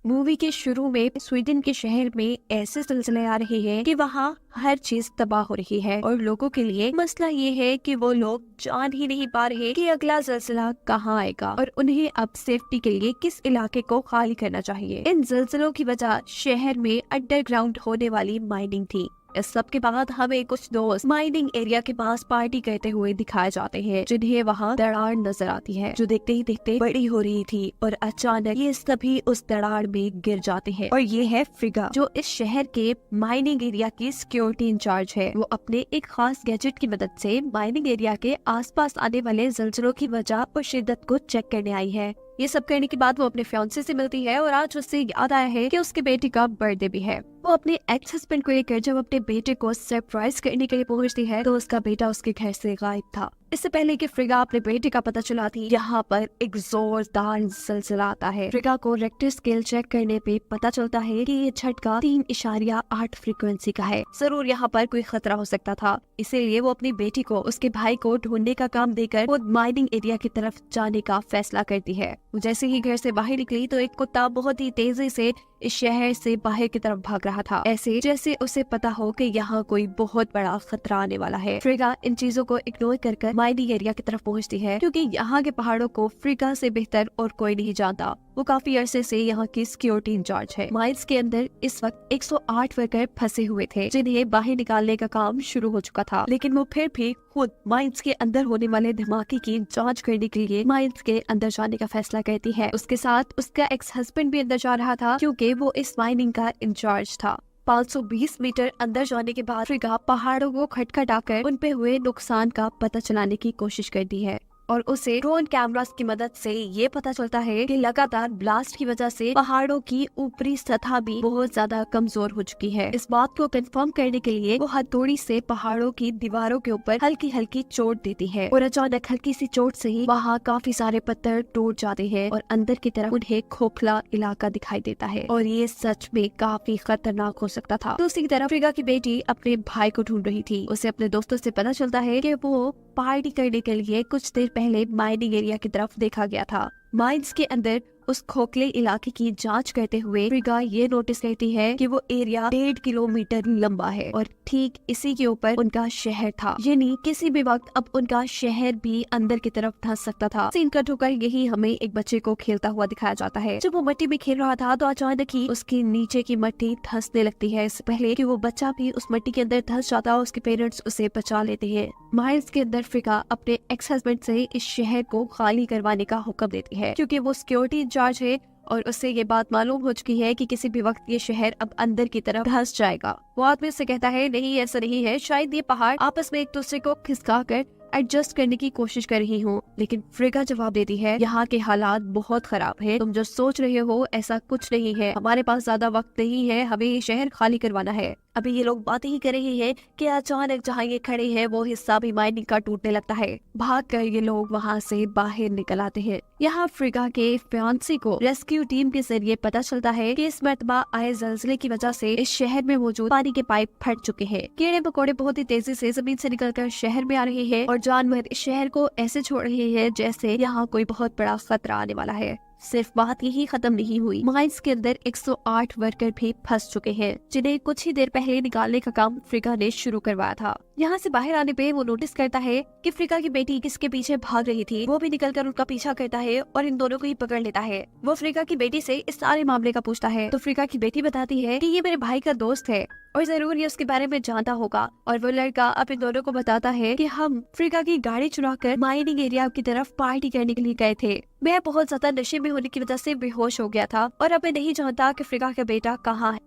Movie के शुरू में स्वीडन के शहर में ऐसे सिलसिले आ रहे हैं कि वहाँ हर चीज तबाह हो रही है और लोगों के लिए मसला ये है कि वो लोग जान ही नहीं पा रहे कि अगला जिलजिला कहाँ आएगा और उन्हें अब सेफ्टी के लिए किस इलाके को खाली करना चाहिए। इन जिलजिलों की वजह शहर में अंडरग्राउंड होने वाली माइनिंग थी। इस सब के बाद हमें कुछ दोस्त माइनिंग एरिया के पास पार्टी करते हुए दिखाए जाते हैं, जिन्हें वहाँ दरार नजर आती है जो देखते ही देखते बड़ी हो रही थी और अचानक ये सभी उस दरार में गिर जाते हैं। और ये है फ्रिगा, जो इस शहर के माइनिंग एरिया की सिक्योरिटी इंचार्ज है। वो अपने एक खास गैजेट की मदद से माइनिंग एरिया के आसपास आने वाले जिलजिलों की वजह और शिद्दत को चेक करने आई है। ये सब करने के बाद वो अपने फियांसे से मिलती है और आज उससे याद आया है कि उसके बेटे का बर्थडे भी है। वो अपने एक्स हस्बैंड को लेकर जब अपने बेटे को सरप्राइज करने के लिए पहुंचती है तो उसका बेटा उसके घर से गायब था। इससे पहले कि फ्रिगा अपने बेटे का पता चलाती, यहाँ पर एक जोरदार जिलजिला आता है। फ्रिगा को रेक्टर स्केल चेक करने पे पता चलता है कि ये झटका 3.8 फ्रीक्वेंसी का है। जरूर यहाँ पर कोई खतरा हो सकता था, इसीलिए वो अपनी बेटी को उसके भाई को ढूंढने का काम देकर वो माइनिंग एरिया की तरफ जाने का फैसला करती है। वो जैसे ही घर से बाहर निकली तो एक कुत्ता बहुत ही तेजी से इस शहर से बाहर की तरफ भाग रहा था, ऐसे जैसे उसे पता हो कि यहाँ कोई बहुत बड़ा खतरा आने वाला है। फ्रिगा इन चीजों को इग्नोर कर माइनिंग एरिया की तरफ पहुँचती है, क्योंकि यहाँ के पहाड़ों को फ्रिगा से बेहतर और कोई नहीं जानता। वो काफी अरसे से यहाँ की सिक्योरिटी इंचार्ज है। माइंस के अंदर इस वक्त 108 वर्कर फंसे हुए थे, जिन्हें बाहर निकालने का काम शुरू हो चुका था, लेकिन वो फिर भी खुद माइंस के अंदर होने वाले धमाके की जांच करने के लिए माइंस के अंदर जाने का फैसला करती है। उसके साथ उसका एक्स हस्बैंड भी अंदर जा रहा था, क्योंकि वो इस माइनिंग का इंचार्ज था। 520 मीटर अंदर जाने के बाद फ्रिगा पहाड़ों को खटखटाकर उन पे हुए नुकसान का पता चलाने की कोशिश करती है और उसे ड्रोन कैमरास की मदद से ये पता चलता है कि लगातार ब्लास्ट की वजह से पहाड़ों की ऊपरी सतह भी बहुत ज्यादा कमजोर हो चुकी है। इस बात को कंफर्म करने के लिए वो हथौड़ी से पहाड़ों की दीवारों के ऊपर हल्की हल्की चोट देती है और अचानक हल्की सी चोट से ही वहाँ काफी सारे पत्थर टूट जाते हैं और अंदर की तरफ उन्हें खोखला इलाका दिखाई देता है और ये सच में काफी खतरनाक हो सकता था। दूसरी तरफ फ्रिगा की बेटी अपने भाई को ढूंढ रही थी। उसे अपने दोस्तों से पता चलता है कि वो पार्टी करने के लिए कुछ देर पहले माइनिंग एरिया की तरफ देखा गया था। माइंस के अंदर उस खोखले इलाके की जांच करते हुए फ्रिगा ये नोटिस करती है कि वो एरिया 1.5 किलोमीटर लंबा है और ठीक इसी के ऊपर उनका शहर था, यानी किसी भी वक्त अब उनका शहर भी अंदर की तरफ धंस सकता था। सीन कट होकर यही हमें एक बच्चे को खेलता हुआ दिखाया जाता है। जब वो मिट्टी में खेल रहा था तो अचानक ही उसकी नीचे की मिट्टी धंसने लगती है। इससे पहले कि वो बच्चा भी उस मिट्टी के अंदर धंस जाता, उसके पेरेंट्स उसे बचा लेते हैं। माइल्स के अंदर फ्रिगा अपने एक्स हस्बैंड से इस शहर को खाली करवाने का हुक्म देती है, क्योंकि वो सिक्योरिटी इंचार्ज है और उससे ये बात मालूम हो चुकी है कि किसी भी वक्त ये शहर अब अंदर की तरफ धंस जाएगा। वो आदमी से कहता है, नहीं ऐसा नहीं है, शायद ये पहाड़ आपस में एक दूसरे को खिसका कर एडजस्ट करने की कोशिश कर रही हूँ। लेकिन फ्रिगा जवाब देती है, यहाँ के हालात बहुत खराब है, तुम जो सोच रहे हो ऐसा कुछ नहीं है, हमारे पास ज्यादा वक्त नहीं है, हमें ये शहर खाली करवाना है। अभी ये लोग बातें ही कर रहे हैं कि अचानक जहाँ ये खड़े हैं वो हिस्सा भी माइनिंग का टूटने लगता है। भागकर ये लोग वहाँ से बाहर निकल आते हैं। यहाँ फ्रिगा के फियांसे को रेस्क्यू टीम के जरिए पता चलता है कि इस मरतबा आए जिलजिले की वजह से इस शहर में मौजूद पानी के पाइप फट चुके हैं। कीड़े मकोड़े बहुत ही तेजी से जमीन से निकलकर शहर में आ रहे हैं और जानवर इस शहर को ऐसे छोड़ रहे हैं जैसे यहाँ कोई बहुत बड़ा खतरा आने वाला है। सिर्फ बात यही खत्म नहीं हुई, माइंस के अंदर 108 वर्कर भी फंस चुके हैं, जिन्हें कुछ ही देर पहले निकालने का काम फ्रिगा ने शुरू करवाया था। यहाँ से बाहर आने पे वो नोटिस करता है कि फ्रिगा की बेटी किसके पीछे भाग रही थी। वो भी निकलकर उनका पीछा करता है और इन दोनों को ही पकड़ लेता है। वो फ्रिगा की बेटी से इस सारे मामले का पूछता है तो फ्रिगा की बेटी बताती है कि ये मेरे भाई का दोस्त है और जरूर ये उसके बारे में जानता होगा। और वो लड़का अब इन दोनों को बताता है कि हम फ्रिगा की गाड़ी चुराकर माइनिंग एरिया की तरफ पार्टी करने के लिए गए थे। मैं बहुत ज्यादा नशे में होने की वजह से बेहोश हो गया था और अब मैं नहीं जानता कि फ्रिगा का बेटा कहाँ है।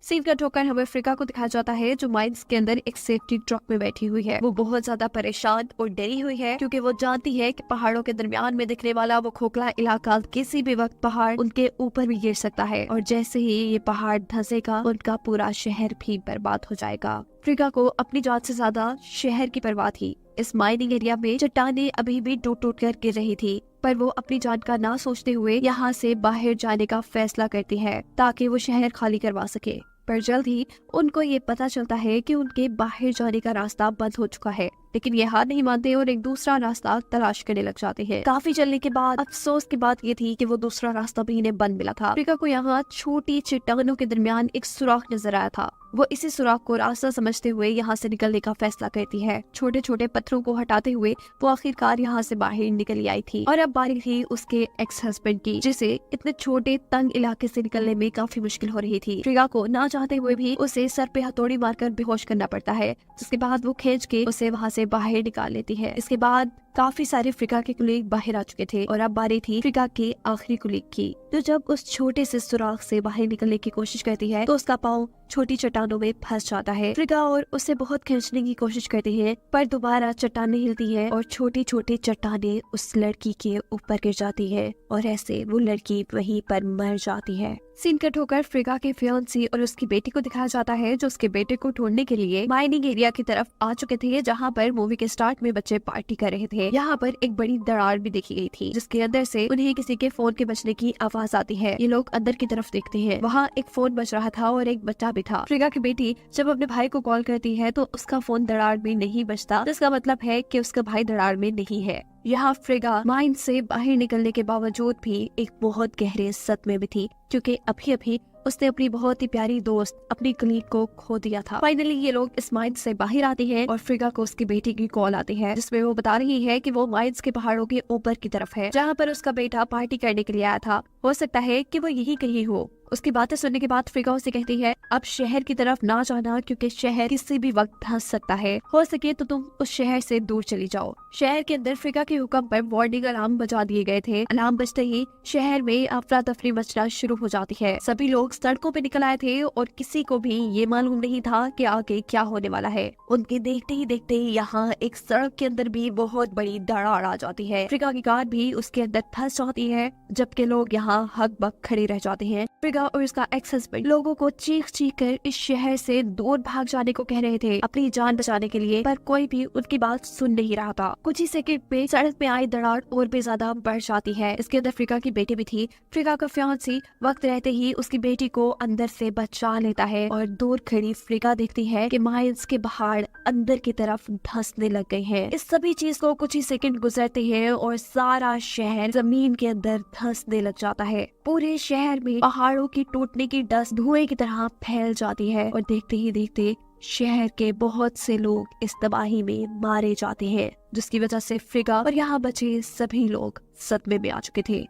सीन कट होकर हमें फ्रिगा को दिखाया जाता है जो माइंस के अंदर एक सेफ्टी ट्रक में बैठी हुई है। वो बहुत ज्यादा परेशान और डरी हुई है, क्योंकि वो जानती है कि पहाड़ों के दरमियान में दिखने वाला वो खोखला इलाका किसी भी वक्त पहाड़ उनके ऊपर भी गिर सकता है और जैसे ही ये पहाड़ धंसेगा उनका पूरा शहर भी बर्बाद हो जाएगा। फ्रिगा को अपनी जान से ज्यादा शहर की परवाह थी। इस माइनिंग एरिया में चट्टानें अभी भी टूट टूट कर गिर रही थी, पर वो अपनी जान का ना सोचते हुए यहाँ से बाहर जाने का फैसला करती है ताकि वो शहर खाली करवा सके। पर जल्द ही उनको ये पता चलता है कि उनके बाहर जाने का रास्ता बंद हो चुका है, लेकिन ये हार नहीं मानते और एक दूसरा रास्ता तलाश करने लग जाते हैं। काफी चलने के बाद अफसोस की बात ये थी कि वो दूसरा रास्ता भी इन्हें बंद मिला था। अफ्रीका को यहाँ छोटी चट्टानों के दरमियान एक सुराख नजर आया था। वो इसी सुराख को रास्ता समझते हुए यहाँ से निकलने का फैसला करती है। छोटे छोटे पत्थरों को हटाते हुए वो आखिरकार यहाँ से बाहर निकल आई थी और अब बारी थी उसके एक्स हस्बैंड की, जिसे इतने छोटे तंग इलाके से निकलने में काफी मुश्किल हो रही थी। अफ्रीका को ना चाहते हुए भी उसे सर पे हथौड़ी मारकर बेहोश करना पड़ता है, जिसके बाद वो खींच के उसे वहाँ से बाहर निकाल लेती है। इसके बाद काफी सारे अफ्रीका के कुलीग बाहर आ चुके थे और अब बारी थी अफ्रीका के आखिरी कुलीग की, जो जब उस छोटे से सुराख से बाहर निकलने की कोशिश करती है तो उसका पाँव छोटी चट्टानों में फंस जाता है। अफ्रीका और उसे बहुत खींचने की कोशिश करती है, पर दोबारा चट्टानें हिलती है और छोटी छोटी चट्टानें उस लड़की के ऊपर गिर जाती है और ऐसे वो लड़की वहीं पर मर जाती है। सीन कट होकर अफ्रीका के फियांसी और उसकी बेटी को दिखाया जाता है, जो उसके बेटे को ढूंढने के लिए माइनिंग एरिया की तरफ आ चुके थे, जहाँ पर मूवी के स्टार्ट में बच्चे पार्टी कर रहे थे। यहाँ पर एक बड़ी दरार भी देखी गई थी, जिसके अंदर से उन्हें किसी के फोन के बजने की आवाज आती है। ये लोग अंदर की तरफ देखते हैं, वहाँ एक फोन बज रहा था और एक बच्चा भी था। अफ्रीका की बेटी जब अपने भाई को कॉल करती है तो उसका फोन दरार में नहीं बजता, जिसका मतलब है कि उसका भाई दरार में नहीं है। यहाँ अफ्रीका माइंड से बाहर निकलने के बावजूद भी एक बहुत गहरे सदमे में थी, क्योंकि अभी अभी उसने अपनी बहुत ही प्यारी दोस्त अपनी कलीग को खो दिया था। फाइनली ये लोग इस माइंस से बाहर आते हैं और अफ्रीका को उसकी बेटी की कॉल आती है, जिसमें वो बता रही है कि वो माइंस के पहाड़ों के ऊपर की तरफ है, जहाँ पर उसका बेटा पार्टी करने के लिए आया था। हो सकता है कि वो यही कहीं हो। उसकी बातें सुनने के बाद अफ्रीका उसे कहती है, अब शहर की तरफ ना जाना, क्योंकि शहर किसी भी वक्त धंस सकता है। हो सके तो तुम उस शहर से दूर चली जाओ। शहर के अंदर अफ्रीका के हुक्म पर वार्निंग अलार्म बजा दिए गए थे। अलार्म बजते ही शहर में अफरा तफरी मचना शुरू हो जाती है। सभी लोग सड़कों पे निकल आए थे और किसी को भी ये मालूम नहीं था कि आगे क्या होने वाला है। उनके देखते ही देखते यहाँ एक सड़क के अंदर भी बहुत बड़ी दरार आ जाती है। अफ्रीका की कार भी उसके अंदर फंस जाती है, जबकि लोग यहाँ हक बक खड़े रह जाते हैं। अफ्रीका और उसका एक्स हस्बैंड लोगों को चीख चीख कर इस शहर से दूर भाग जाने को कह रहे थे अपनी जान बचाने के लिए, पर कोई भी उनकी बात सुन नहीं रहा था। कुछ ही सेकंड पे सड़क पे आई दरार और भी ज्यादा बढ़ जाती है। इसके अंदर अफ्रीका की बेटी भी थी। अफ्रीका का फियांसी वक्त रहते ही उसकी बेटी को अंदर से बचा लेता है और दूर खड़ी अफ्रीका देखती है कि माइल्स के पहाड़ अंदर की तरफ धंसने लग गए हैं। इस सभी चीज को कुछ ही सेकंड गुजरते हैं और सारा शहर जमीन के अंदर धंसने लग जाता है। पूरे शहर में पहाड़ों की टूटने की डस्ट धुएं की तरह फैल जाती है और देखते ही देखते शहर के बहुत से लोग इस तबाही में मारे जाते हैं, जिसकी वजह से अफ्रीका और यहाँ बचे सभी लोग सदमे में आ चुके थे।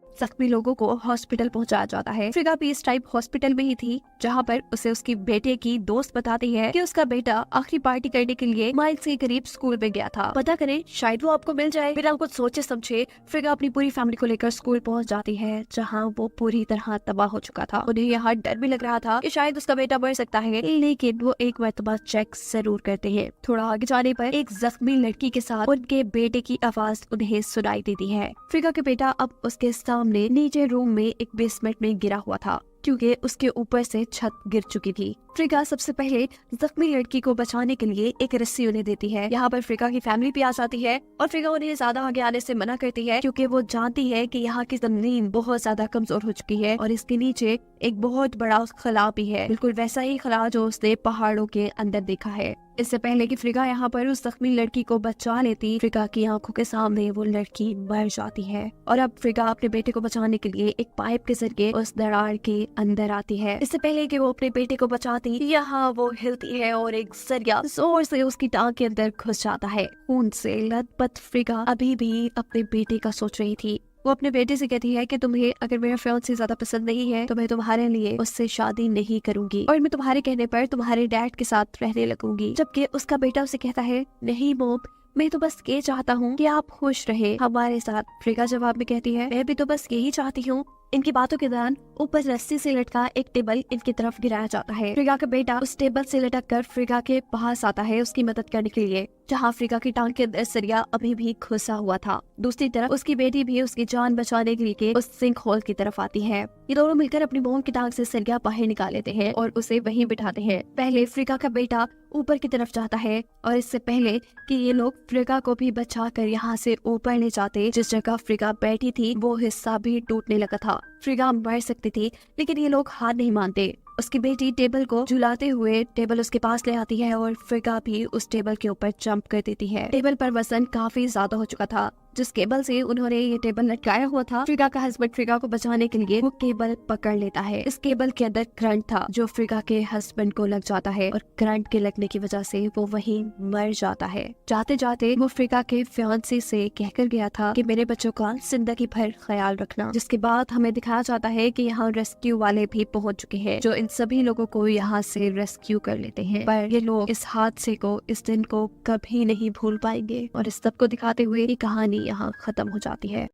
जख्मी लोगों को हॉस्पिटल पहुंचाया जाता है। अफ्रीका भी इस टाइप हॉस्पिटल में ही थी, जहां पर उसे उसकी बेटे की दोस्त बताती है कि उसका बेटा आखिरी पार्टी करने के लिए माइल्स के करीब स्कूल में गया था, पता करें शायद वो आपको मिल जाए। बिना कुछ सोचे समझे अफ्रीका अपनी पूरी फैमिली को लेकर स्कूल पहुंच जाती है, जहाँ वो पूरी तरह तबाह हो चुका था। उन्हें यहाँ डर भी लग रहा था कि शायद उसका बेटा मर सकता है, लेकिन वो एक मरतबा चेक जरूर करते हैं। थोड़ा आगे जाने पर एक जख्मी लड़की के साथ उनके बेटे की आवाज उन्हें सुनाई देती है। अफ्रीका के बेटा अब उसके सामने नीचे रूम में एक बेसमेंट में गिरा हुआ था, क्योंकि उसके ऊपर से छत गिर चुकी थी। अफ्रीका सबसे पहले जख्मी लड़की को बचाने के लिए एक रस्सी उन्हें देती है। यहाँ पर अफ्रीका की फैमिली भी आ जाती है और अफ्रीका उन्हें ज्यादा आगे आने से मना करती है, क्योंकि वो जानती है कि यहाँ की जमीन बहुत ज्यादा कमजोर हो चुकी है और इसके नीचे एक बहुत बड़ा खला भी है, बिल्कुल वैसा ही खला जो उसने पहाड़ों के अंदर देखा है। इससे पहले कि अफ्रीका यहाँ पर उस जख्मी लड़की को बचा लेती, अफ्रीका की आंखों के सामने वो लड़की मर जाती है और अब अफ्रीका अपने बेटे को बचाने के लिए एक पाइप के जरिए उस दरार के अंदर आती है। इससे पहले कि वो अपने बेटे को बचाती, यहाँ वो हिलती है और एक सरिया जोर से उसकी टांग के अंदर घुस जाता है। खून से लथपथ अफ्रीका अभी भी अपने बेटे का सोच रही थी। वो अपने बेटे से कहती है कि तुम्हें अगर मेरा फियांसे ज्यादा पसंद नहीं है तो मैं तुम्हारे लिए उससे शादी नहीं करूंगी और मैं तुम्हारे कहने पर तुम्हारे डैड के साथ रहने लगूंगी। जबकि उसका बेटा उसे कहता है, नहीं मॉम, मैं तो बस ये चाहता हूँ कि आप खुश रहे हमारे साथ। अफ्रीका जवाब में कहती है, मैं भी तो बस यही चाहती हूँ। इनकी बातों के दौरान ऊपर रस्सी से लटका एक टेबल इनकी तरफ गिराया जाता है। अफ्रीका का बेटा उस टेबल से लटक कर अफ्रीका के पास आता है उसकी मदद करने के लिए, जहाँ अफ्रीका की टांग के अंदर सरिया अभी भी घुसा हुआ था। दूसरी तरफ उसकी बेटी भी उसकी जान बचाने के लिए उस सिंक होल की तरफ आती है। ये दोनों मिलकर अपनी मोम की टांग से सरिया बाहर निकाल लेते हैं और उसे वहीं बिठाते हैं। पहले अफ्रीका का बेटा ऊपर की तरफ जाता है और इससे पहले कि ये लोग अफ्रीका को भी बचाकर यहाँ से ऊपर ले जाते, जिस जगह अफ्रीका बैठी थी वो हिस्सा भी टूटने लगा था। फ्रिगा मर सकती थी, लेकिन ये लोग हार नहीं मानते। उसकी बेटी टेबल को झुलाते हुए टेबल उसके पास ले आती है और फ्रिगा भी उस टेबल के ऊपर जंप कर देती है। टेबल पर वजन काफी ज्यादा हो चुका था। जिस केबल से उन्होंने ये टेबल लटकाया हुआ था, फ्रिगा का हस्बैंड फ्रिगा को बचाने के लिए वो केबल पकड़ लेता है। इस केबल के अंदर करंट था जो फ्रिगा के हस्बैंड को लग जाता है और करंट के लगने की वजह से वो वहीं मर जाता है। जाते जाते वो फ्रिगा के फियांसे से कहकर गया था कि मेरे बच्चों का जिंदगी भर ख्याल रखना। जिसके बाद हमें दिखाया जाता है कि यहाँ रेस्क्यू वाले भी पहुंच चुके हैं जो इन सभी लोगों को यहाँ से रेस्क्यू कर लेते हैं। पर ये लोग इस हादसे को, इस दिन को कभी नहीं भूल पाएंगे और इस सब को दिखाते हुए ये कहानी यहाँ खत्म हो जाती है।